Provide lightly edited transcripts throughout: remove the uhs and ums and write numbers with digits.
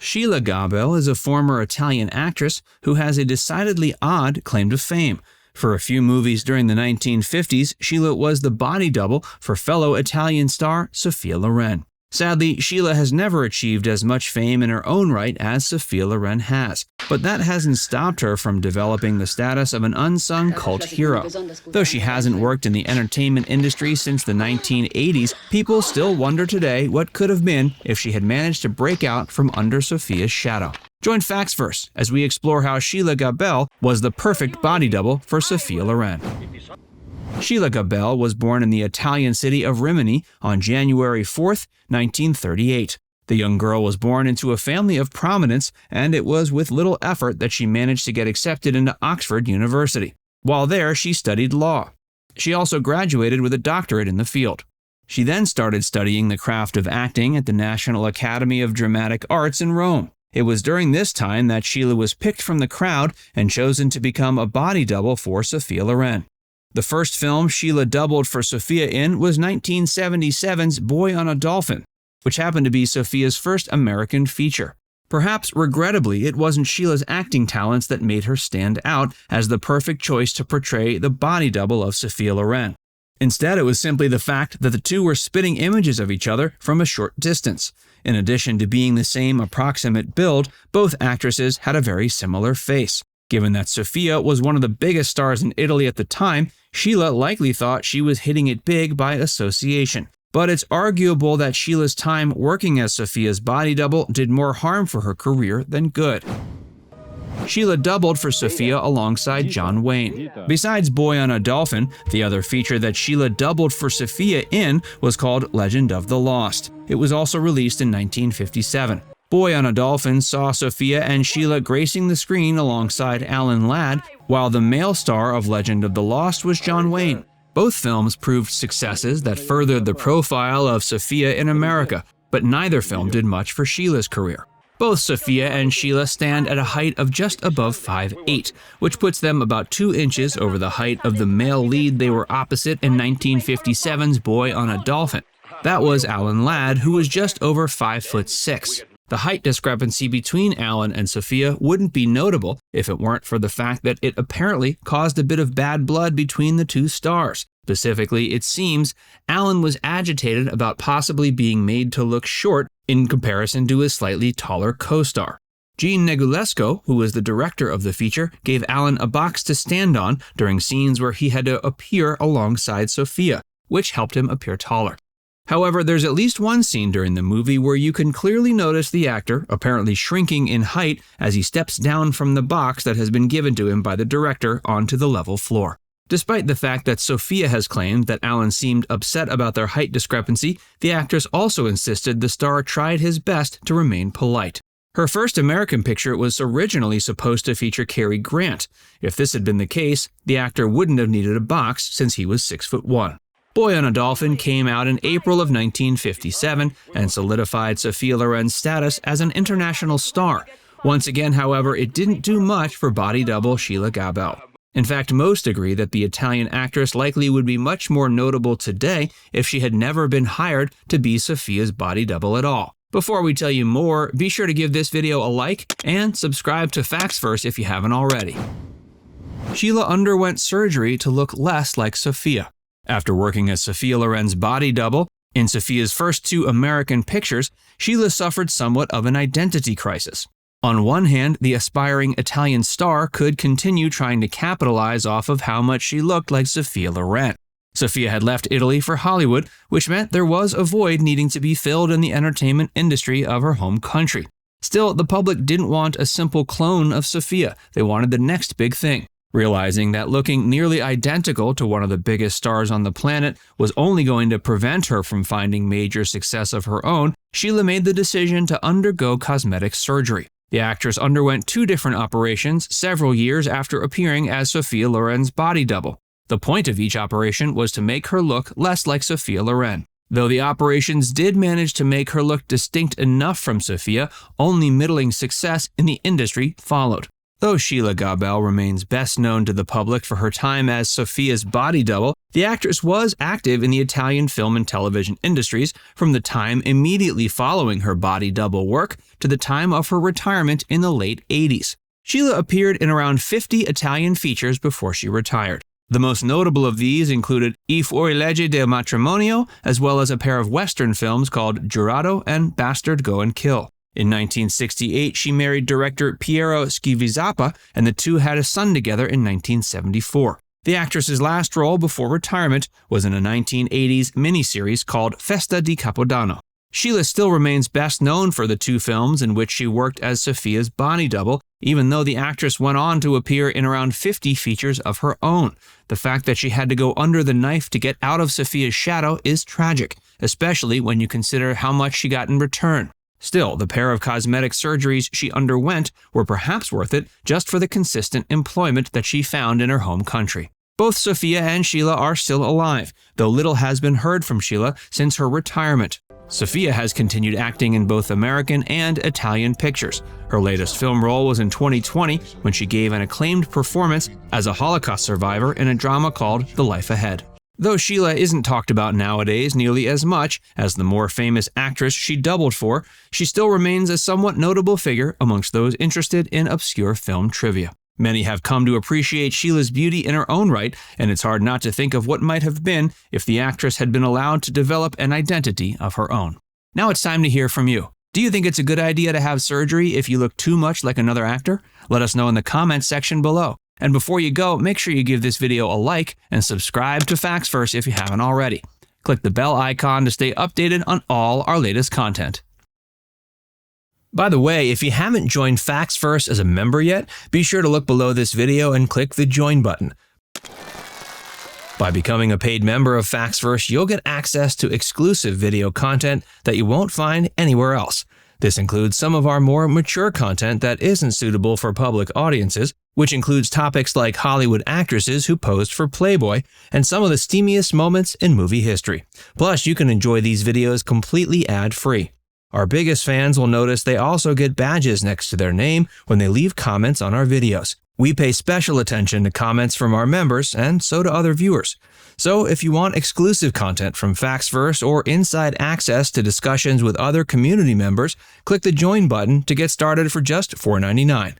Scilla Gabel is a former Italian actress who has a decidedly odd claim to fame. For a few movies during the 1950s, Scilla was the body double for fellow Italian star Sophia Loren. Sadly, Scilla has never achieved as much fame in her own right as Sophia Loren has, but that hasn't stopped her from developing the status of an unsung cult hero. Though she hasn't worked in the entertainment industry since the 1980s, people still wonder today what could have been if she had managed to break out from under Sophia's shadow. Join Factsverse as we explore how Scilla Gabel was the perfect body double for Sophia Loren. Scilla Gabel was born in the Italian city of Rimini on January 4, 1938. The young girl was born into a family of prominence, and it was with little effort that she managed to get accepted into Oxford University. While there, she studied law. She also graduated with a doctorate in the field. She then started studying the craft of acting at the National Academy of Dramatic Arts in Rome. It was during this time that Scilla was picked from the crowd and chosen to become a body double for Sophia Loren. The first film Scilla doubled for Sophia in was 1977's Boy on a Dolphin, which happened to be Sophia's first American feature. Perhaps regrettably, it wasn't Scilla's acting talents that made her stand out as the perfect choice to portray the body double of Sophia Loren. Instead, it was simply the fact that the two were spitting images of each other from a short distance. In addition to being the same approximate build, both actresses had a very similar face. Given that Sophia was one of the biggest stars in Italy at the time, Scilla likely thought she was hitting it big by association. But it's arguable that Scilla's time working as Sophia's body double did more harm for her career than good. Scilla doubled for Sophia alongside John Wayne. Besides Boy on a Dolphin, the other feature that Scilla doubled for Sophia in was called Legend of the Lost. It was also released in 1957. Boy on a Dolphin saw Sophia and Scilla gracing the screen alongside Alan Ladd, while the male star of Legend of the Lost was John Wayne. Both films proved successes that furthered the profile of Sophia in America, but neither film did much for Scilla's career. Both Sophia and Scilla stand at a height of just above 5'8", which puts them about 2 inches over the height of the male lead they were opposite in 1957's Boy on a Dolphin. That was Alan Ladd, who was just over 5'6". The height discrepancy between Alan and Sophia wouldn't be notable if it weren't for the fact that it apparently caused a bit of bad blood between the two stars. Specifically, it seems Alan was agitated about possibly being made to look short in comparison to his slightly taller co-star. Gene Negulesco, who was the director of the feature, gave Alan a box to stand on during scenes where he had to appear alongside Sophia, which helped him appear taller. However, there's at least one scene during the movie where you can clearly notice the actor apparently shrinking in height as he steps down from the box that has been given to him by the director onto the level floor. Despite the fact that Sophia has claimed that Alan seemed upset about their height discrepancy, the actress also insisted the star tried his best to remain polite. Her first American picture was originally supposed to feature Cary Grant. If this had been the case, the actor wouldn't have needed a box since he was 6'1". Boy on a Dolphin came out in April of 1957 and solidified Sophia Loren's status as an international star. Once again, however, it didn't do much for body double Scilla Gabel. In fact, most agree that the Italian actress likely would be much more notable today if she had never been hired to be Sophia's body double at all. Before we tell you more, be sure to give this video a like and subscribe to Factsverse if you haven't already. Scilla underwent surgery to look less like Sophia. After working as Sophia Loren's body double in Sophia's first 2 American pictures, Scilla suffered somewhat of an identity crisis. On one hand, the aspiring Italian star could continue trying to capitalize off of how much she looked like Sophia Loren. Sophia had left Italy for Hollywood, which meant there was a void needing to be filled in the entertainment industry of her home country. Still, the public didn't want a simple clone of Sophia. They wanted the next big thing. Realizing that looking nearly identical to one of the biggest stars on the planet was only going to prevent her from finding major success of her own, Scilla made the decision to undergo cosmetic surgery. The actress underwent 2 different operations several years after appearing as Sophia Loren's body double. The point of each operation was to make her look less like Sophia Loren. Though the operations did manage to make her look distinct enough from Sophia, only middling success in the industry followed. Though Scilla Gabel remains best known to the public for her time as Sophia's body double, the actress was active in the Italian film and television industries from the time immediately following her body double work to the time of her retirement in the late 80s. Scilla appeared in around 50 Italian features before she retired. The most notable of these included I fuori legge del matrimonio, as well as a pair of Western films called Giurato and Bastard Go and Kill. In 1968, she married director Piero Schivizappa, and the two had a son together in 1974. The actress's last role before retirement was in a 1980s miniseries called Festa di Capodanno. Scilla still remains best known for the two films in which she worked as Sophia's body double, even though the actress went on to appear in around 50 features of her own. The fact that she had to go under the knife to get out of Sophia's shadow is tragic, especially when you consider how much she got in return. Still, the pair of cosmetic surgeries she underwent were perhaps worth it just for the consistent employment that she found in her home country. Both Sophia and Scilla are still alive, though little has been heard from Scilla since her retirement. Sophia has continued acting in both American and Italian pictures. Her latest film role was in 2020 when she gave an acclaimed performance as a Holocaust survivor in a drama called The Life Ahead. Though Scilla isn't talked about nowadays nearly as much as the more famous actress she doubled for, she still remains a somewhat notable figure amongst those interested in obscure film trivia. Many have come to appreciate Scilla's beauty in her own right, and it's hard not to think of what might have been if the actress had been allowed to develop an identity of her own. Now it's time to hear from you. Do you think it's a good idea to have surgery if you look too much like another actor? Let us know in the comments section below. And before you go, make sure you give this video a like and subscribe to Facts First if you haven't already. Click the bell icon to stay updated on all our latest content. By the way, if you haven't joined Facts First as a member yet, be sure to look below this video and click the join button. By becoming a paid member of Facts First, you'll get access to exclusive video content that you won't find anywhere else. This includes some of our more mature content that isn't suitable for public audiences, which includes topics like Hollywood actresses who posed for Playboy and some of the steamiest moments in movie history. Plus, you can enjoy these videos completely ad-free. Our biggest fans will notice they also get badges next to their name when they leave comments on our videos. We pay special attention to comments from our members, and so do other viewers. So if you want exclusive content from Facts First or inside access to discussions with other community members, click the join button to get started for just $4.99.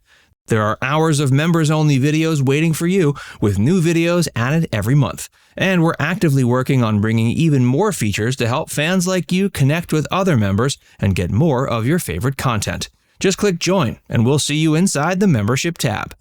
There are hours of members-only videos waiting for you, with new videos added every month. And we're actively working on bringing even more features to help fans like you connect with other members and get more of your favorite content. Just click join, and we'll see you inside the membership tab.